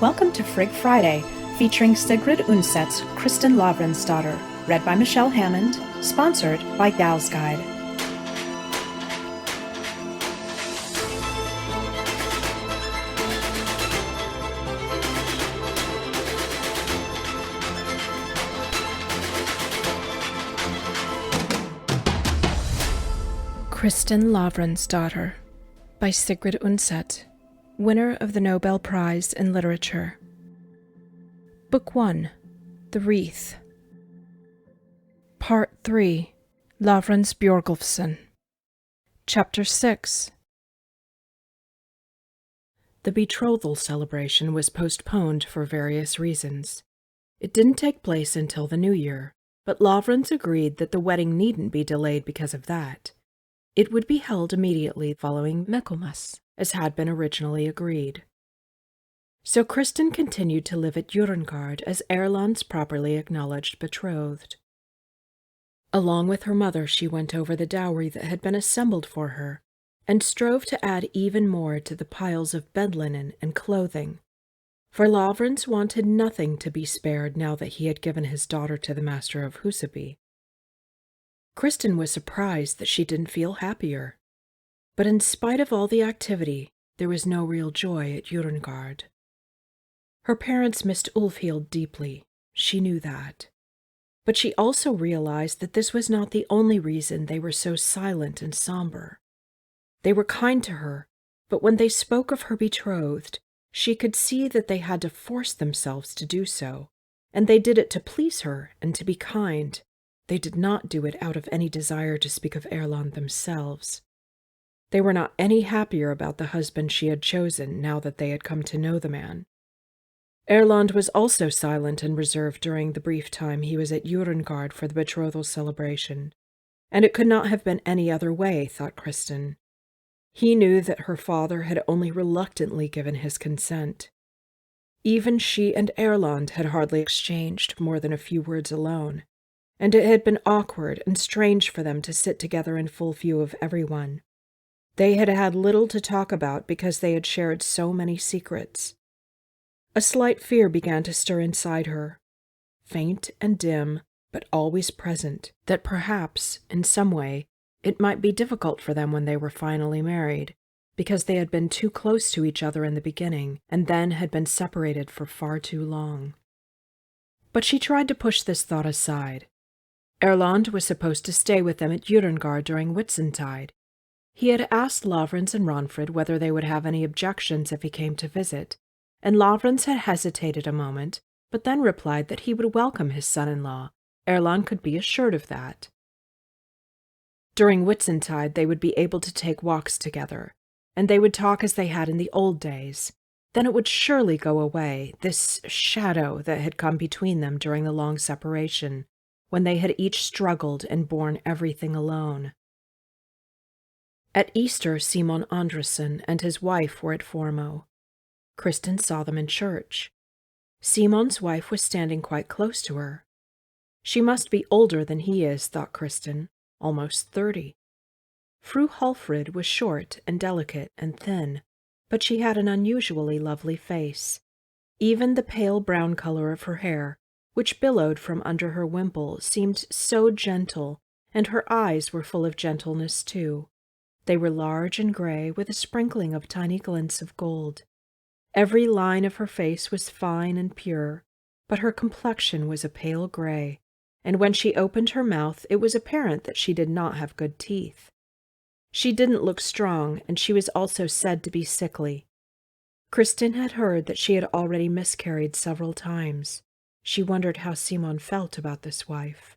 Welcome to Frigg Friday, featuring Sigrid Undset's Kristin Lavransdatter, read by Michelle Hammond, sponsored by Gal's Guide. Kristin Lavransdatter by Sigrid Undset, winner of the Nobel Prize in Literature. Book 1, The Wreath. Part 3, Lavransbjörgulfsson. Chapter 6. The betrothal celebration was postponed for various reasons. It didn't take place until the new year, but Lavrans agreed that the wedding needn't be delayed because of that. It would be held immediately following Michaelmas, as had been originally agreed. So Kristin continued to live at Jørundgaard as Erland's properly acknowledged betrothed. Along with her mother, she went over the dowry that had been assembled for her, and strove to add even more to the piles of bed linen and clothing, for Lavrans wanted nothing to be spared now that he had given his daughter to the master of Huseby. Kristin was surprised that she didn't feel happier. But in spite of all the activity, there was no real joy at Jørundgaard. Her parents missed Ulfhild deeply, she knew that. But she also realized that this was not the only reason they were so silent and somber. They were kind to her, but when they spoke of her betrothed, she could see that they had to force themselves to do so, and they did it to please her and to be kind. They did not do it out of any desire to speak of Erland themselves. They were not any happier about the husband she had chosen now that they had come to know the man. Erland was also silent and reserved during the brief time he was at Jørundgaard for the betrothal celebration, and it could not have been any other way, thought Kristin. He knew that her father had only reluctantly given his consent. Even she and Erland had hardly exchanged more than a few words alone, and it had been awkward and strange for them to sit together in full view of everyone. They had had little to talk about because they had shared so many secrets. A slight fear began to stir inside her, faint and dim, but always present, that perhaps, in some way, it might be difficult for them when they were finally married, because they had been too close to each other in the beginning, and then had been separated for far too long. But she tried to push this thought aside. Erland was supposed to stay with them at Jørundgaard during Whitsuntide. He had asked Lavrans and Ronfrid whether they would have any objections if he came to visit, and Lavrans had hesitated a moment, but then replied that he would welcome his son-in-law. Erland could be assured of that. During Whitsuntide they would be able to take walks together, and they would talk as they had in the old days. Then it would surely go away, this shadow that had come between them during the long separation, when they had each struggled and borne everything alone. At Easter, Simon Andresen and his wife were at Formo. Kristin saw them in church. Simon's wife was standing quite close to her. She must be older than he is, thought Kristin, almost 30. Fru Hallfrid was short and delicate and thin, but she had an unusually lovely face. Even the pale brown color of her hair, which billowed from under her wimple, seemed so gentle, and her eyes were full of gentleness too. They were large and gray, with a sprinkling of tiny glints of gold. Every line of her face was fine and pure, but her complexion was a pale gray, and when she opened her mouth it was apparent that she did not have good teeth. She didn't look strong, and she was also said to be sickly. Kristin had heard that she had already miscarried several times. She wondered how Simon felt about this wife.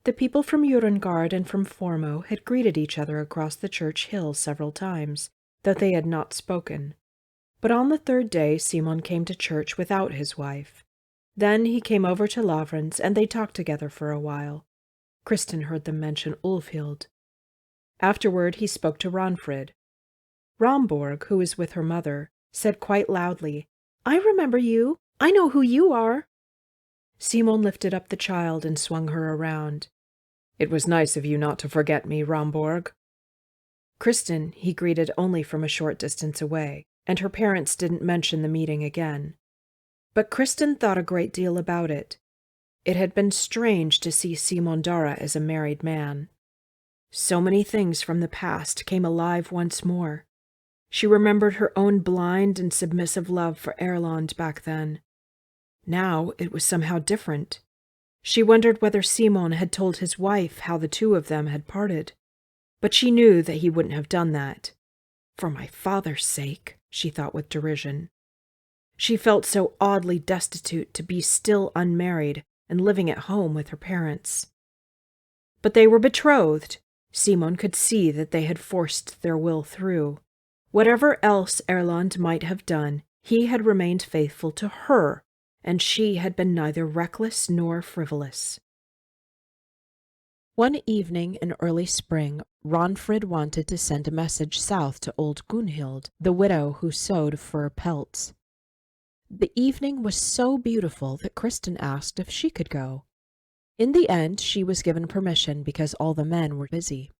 The people from Jørundgaard and from Formo had greeted each other across the church hill several times, though they had not spoken. But on the third day Simon came to church without his wife. Then he came over to Lavrans, and they talked together for a while. Kristin heard them mention Ulfhild. Afterward he spoke to Ronfrid. Romborg, who was with her mother, said quite loudly, "I remember you. I know who you are." Simon lifted up the child and swung her around. "It was nice of you not to forget me, Romborg." Kristin he greeted only from a short distance away, and her parents didn't mention the meeting again. But Kristin thought a great deal about it. It had been strange to see Simondara as a married man. So many things from the past came alive once more. She remembered her own blind and submissive love for Erlend back then. Now it was somehow different. She wondered whether Simon had told his wife how the two of them had parted. But she knew that he wouldn't have done that. For my father's sake, she thought with derision. She felt so oddly destitute to be still unmarried and living at home with her parents. But they were betrothed. Simon could see that they had forced their will through. Whatever else Erlend might have done, he had remained faithful to her, and she had been neither reckless nor frivolous. One evening in early spring, Ronfrid wanted to send a message south to old Gunhild, the widow who sewed fur pelts. The evening was so beautiful that Kristin asked if she could go. In the end, she was given permission because all the men were busy.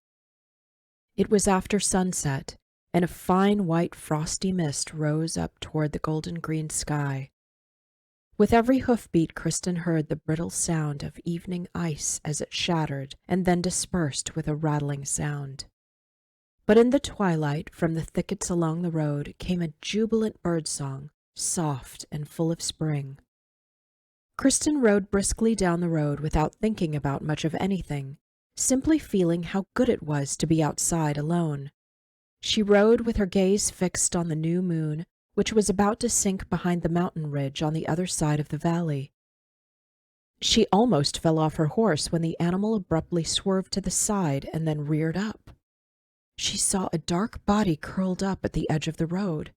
It was after sunset, and a fine white frosty mist rose up toward the golden-green sky. With every hoofbeat, Kristin heard the brittle sound of evening ice as it shattered and then dispersed with a rattling sound. But in the twilight, from the thickets along the road, came a jubilant bird-song, soft and full of spring. Kristin rode briskly down the road without thinking about much of anything, simply feeling how good it was to be outside alone. She rode with her gaze fixed on the new moon, which was about to sink behind the mountain ridge on the other side of the valley. She almost fell off her horse when the animal abruptly swerved to the side and then reared up. She saw a dark body curled up at the edge of the road.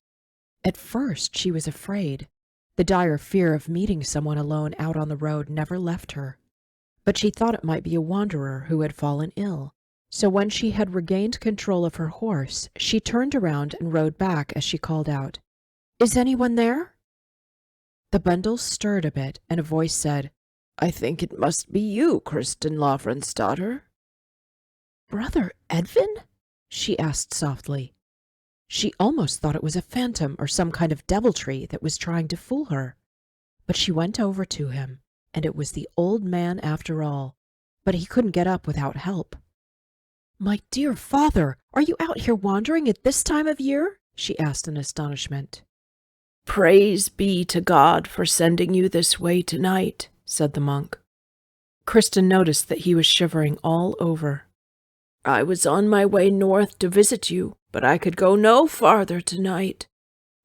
At first she was afraid. The dire fear of meeting someone alone out on the road never left her. But she thought it might be a wanderer who had fallen ill. So when she had regained control of her horse, she turned around and rode back as she called out, "Is anyone there?" The bundles stirred a bit, and a voice said, "I think it must be you, Kristin Lavransdatter." "Brother Edvin?" she asked softly. She almost thought it was a phantom or some kind of deviltry that was trying to fool her. But she went over to him, and it was the old man after all, but he couldn't get up without help. "My dear father, are you out here wandering at this time of year?" she asked in astonishment. "Praise be to God for sending you this way tonight," said the monk. Kristin noticed that he was shivering all over. "I was on my way north to visit you, but I could go no farther tonight.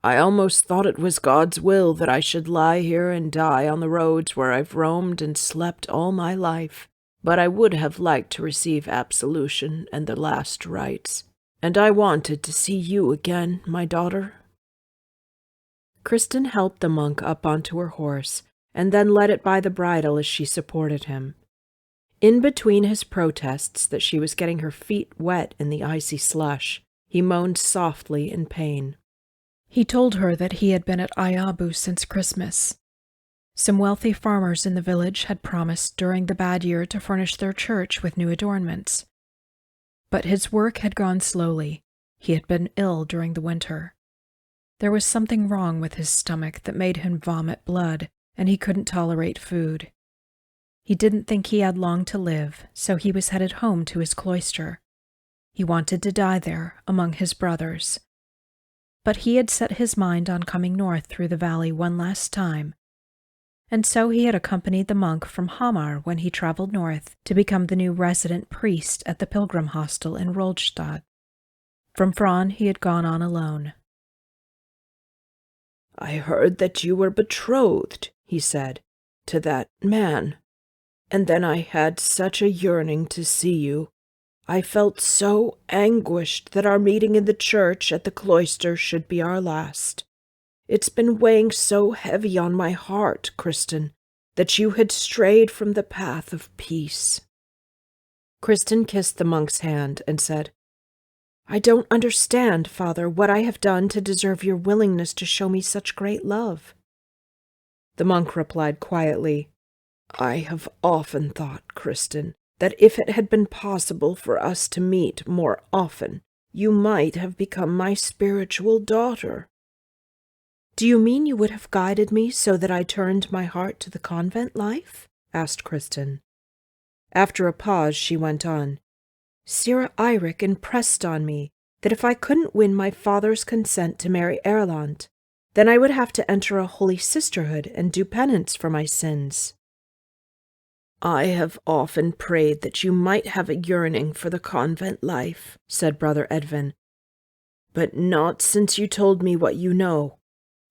I almost thought it was God's will that I should lie here and die on the roads where I've roamed and slept all my life, but I would have liked to receive absolution and the last rites, and I wanted to see you again, my daughter." Kristin helped the monk up onto her horse, and then led it by the bridle as she supported him. In between his protests that she was getting her feet wet in the icy slush, he moaned softly in pain. He told her that he had been at Ayabu since Christmas. Some wealthy farmers in the village had promised during the bad year to furnish their church with new adornments. But his work had gone slowly. He had been ill during the winter. There was something wrong with his stomach that made him vomit blood, and he couldn't tolerate food. He didn't think he had long to live, so he was headed home to his cloister. He wanted to die there, among his brothers. But he had set his mind on coming north through the valley one last time, and so he had accompanied the monk from Hamar when he traveled north to become the new resident priest at the pilgrim hostel in Roldstad. From Fran he had gone on alone. "I heard that you were betrothed," he said, "to that man. And then I had such a yearning to see you. I felt so anguished that our meeting in the church at the cloister should be our last. It's been weighing so heavy on my heart, Kristin, that you had strayed from the path of peace." Kristin kissed the monk's hand and said, "I don't understand, Father, what I have done to deserve your willingness to show me such great love." The monk replied quietly, "I have often thought, Kristin, that if it had been possible for us to meet more often, you might have become my spiritual daughter. "Do you mean you would have guided me so that I turned my heart to the convent life?" asked Kristin. After a pause, she went on. "Sira Eirik impressed on me that if I couldn't win my father's consent to marry Erland, then I would have to enter a holy sisterhood and do penance for my sins." "I have often prayed that you might have a yearning for the convent life," said Brother Edvin, "but not since you told me what you know.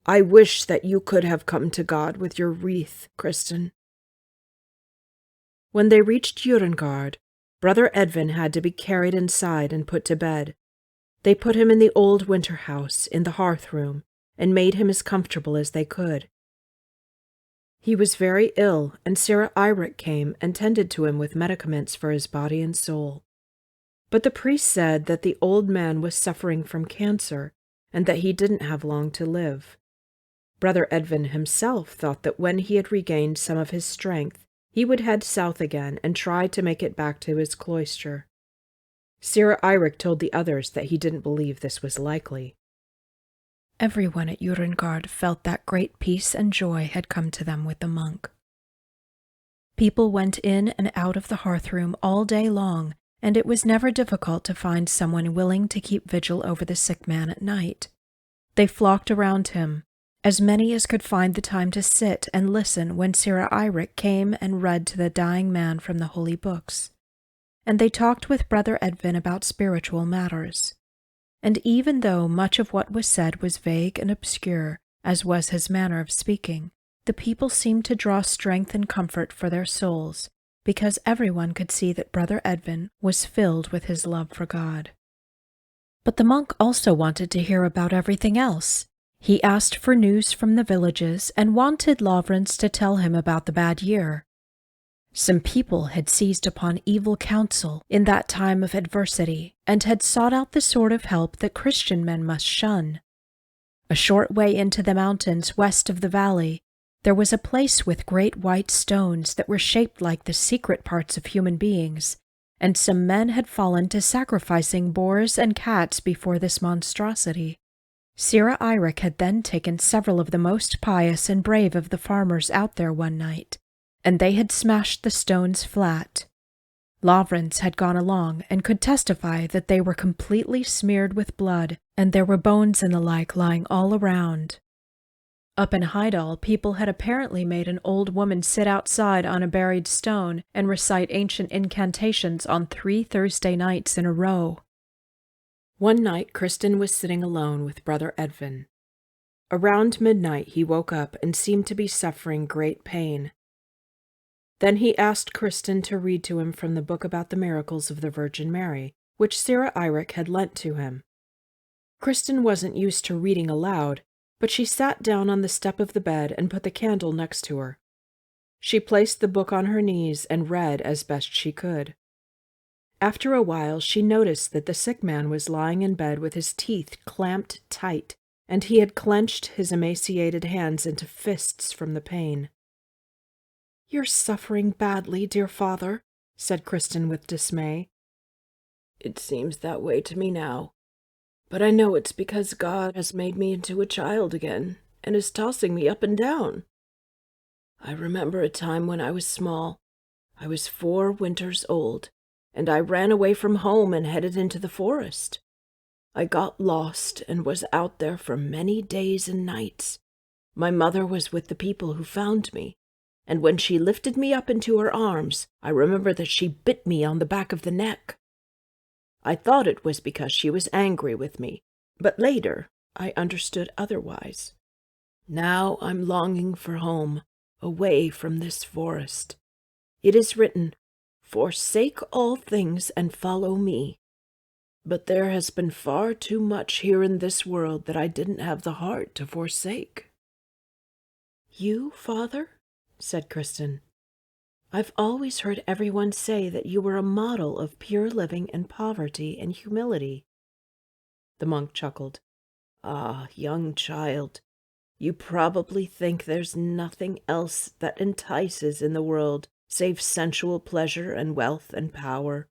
I wish that you could have come to God with your wreath, Kristin." When they reached Jørundgaard, Brother Edvin had to be carried inside and put to bed. They put him in the old winter house in the hearth room and made him as comfortable as they could. He was very ill, and Sira Eirik came and tended to him with medicaments for his body and soul. But the priest said that the old man was suffering from cancer and that he didn't have long to live. Brother Edvin himself thought that when he had regained some of his strength, he would head south again and try to make it back to his cloister. Sira Eirik told the others that he didn't believe this was likely. Everyone at Jørundgaard felt that great peace and joy had come to them with the monk. People went in and out of the hearth-room all day long, and it was never difficult to find someone willing to keep vigil over the sick man at night. They flocked around him, as many as could find the time to sit and listen when Sira Eirik came and read to the dying man from the holy books. And they talked with Brother Edvin about spiritual matters. And even though much of what was said was vague and obscure, as was his manner of speaking, the people seemed to draw strength and comfort for their souls, because everyone could see that Brother Edvin was filled with his love for God. But the monk also wanted to hear about everything else. He asked for news from the villages and wanted Lavrans to tell him about the bad year. Some people had seized upon evil counsel in that time of adversity and had sought out the sort of help that Christian men must shun. A short way into the mountains west of the valley, there was a place with great white stones that were shaped like the secret parts of human beings, and some men had fallen to sacrificing boars and cats before this monstrosity. Sira Eirik had then taken several of the most pious and brave of the farmers out there one night, and they had smashed the stones flat. Lavrans had gone along and could testify that they were completely smeared with blood, and there were bones and the like lying all around. Up in Heidal, people had apparently made an old woman sit outside on a buried stone and recite ancient incantations on 3 Thursday nights in a row. One night, Kristin was sitting alone with Brother Edvin. Around midnight, he woke up and seemed to be suffering great pain. Then he asked Kristin to read to him from the book about the miracles of the Virgin Mary, which Sira Eirik had lent to him. Kristin wasn't used to reading aloud, but she sat down on the step of the bed and put the candle next to her. She placed the book on her knees and read as best she could. After a while, she noticed that the sick man was lying in bed with his teeth clamped tight, and he had clenched his emaciated hands into fists from the pain. "You're suffering badly, dear father," said Kristin with dismay. "It seems that way to me now, but I know it's because God has made me into a child again and is tossing me up and down. I remember a time when I was small. I was 4 winters old, and I ran away from home and headed into the forest. I got lost and was out there for many days and nights. My mother was with the people who found me, and when she lifted me up into her arms, I remember that she bit me on the back of the neck. I thought it was because she was angry with me, but later I understood otherwise. Now I'm longing for home, away from this forest. It is written, 'Forsake all things and follow me.' But there has been far too much here in this world that I didn't have the heart to forsake." "You, father?" said Kristin. "I've always heard everyone say that you were a model of pure living and poverty and humility." The monk chuckled. "Ah, young child, you probably think there's nothing else that entices in the world save sensual pleasure and wealth and power.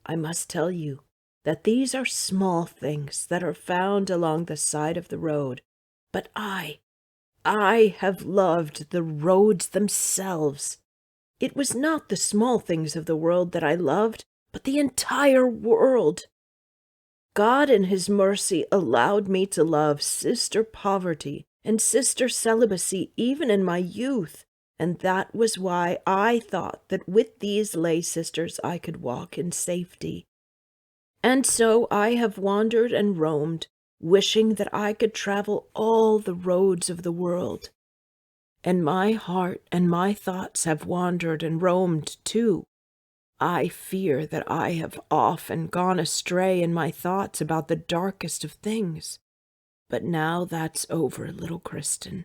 I must tell you that these are small things that are found along the side of the road, But I have loved the roads themselves. It was not the small things of the world that I loved, but the entire world. God in his mercy allowed me to love Sister Poverty and Sister Celibacy even in my youth, and that was why I thought that with these lay sisters I could walk in safety. And so I have wandered and roamed, wishing that I could travel all the roads of the world. And my heart and my thoughts have wandered and roamed too. I fear that I have often gone astray in my thoughts about the darkest of things. But now that's over, little Kristin.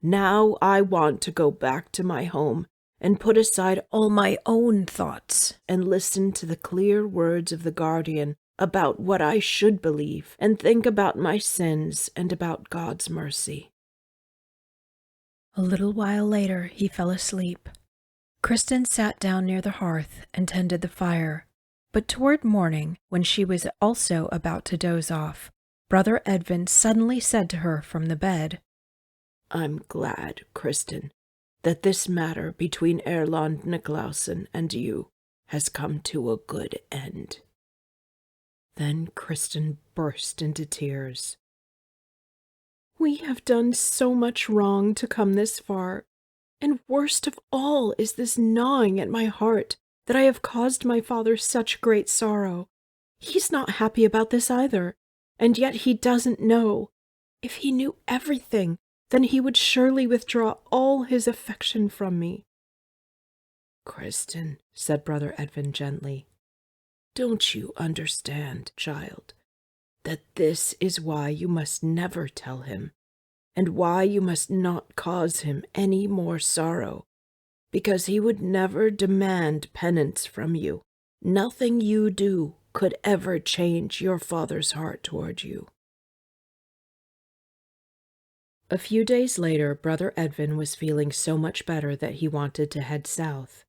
Now I want to go back to my home and put aside all my own thoughts and listen to the clear words of the guardian about what I should believe and think about my sins and about God's mercy. A little while later, he fell asleep. Kristin sat down near the hearth and tended the fire, but toward morning, when she was also about to doze off, Brother Edvin suddenly said to her from the bed, I'm glad, Kristin, that this matter between Erland Niklausen and you has come to a good end. Then Kristin burst into tears. We have done so much wrong to come this far, and worst of all is this gnawing at my heart that I have caused my father such great sorrow. He's not happy about this either, and yet he doesn't know. If he knew everything, then he would surely withdraw all his affection from me. Kristin, said Brother Edvin gently, don't you understand, child, that this is why you must never tell him, and why you must not cause him any more sorrow, because he would never demand penance from you. Nothing you do could ever change your father's heart toward you. A few days later, Brother Edvin was feeling so much better that he wanted to head south.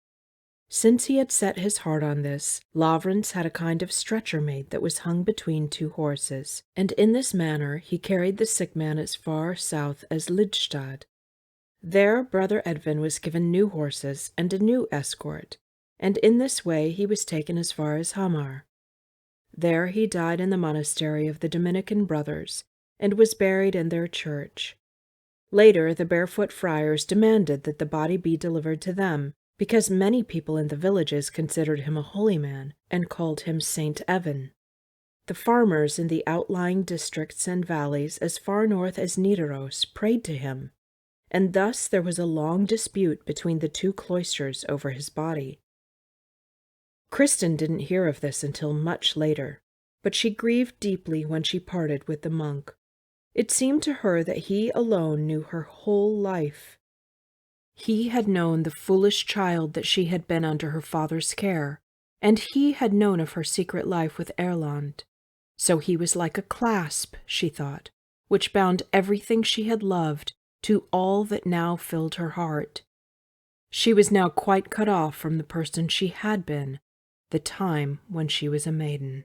Since he had set his heart on this, Lavrans had a kind of stretcher made that was hung between two horses, and in this manner he carried the sick man as far south as Lidstad. There Brother Edvin was given new horses and a new escort, and in this way he was taken as far as Hamar. There he died in the monastery of the Dominican brothers, and was buried in their church. Later the barefoot friars demanded that the body be delivered to them, because many people in the villages considered him a holy man and called him Saint Evan. The farmers in the outlying districts and valleys as far north as Nidaros prayed to him, and thus there was a long dispute between the two cloisters over his body. Kristin didn't hear of this until much later, but she grieved deeply when she parted with the monk. It seemed to her that he alone knew her whole life. He had known the foolish child that she had been under her father's care, and he had known of her secret life with Erland. So he was like a clasp, she thought, which bound everything she had loved to all that now filled her heart. She was now quite cut off from the person she had been, the time when she was a maiden.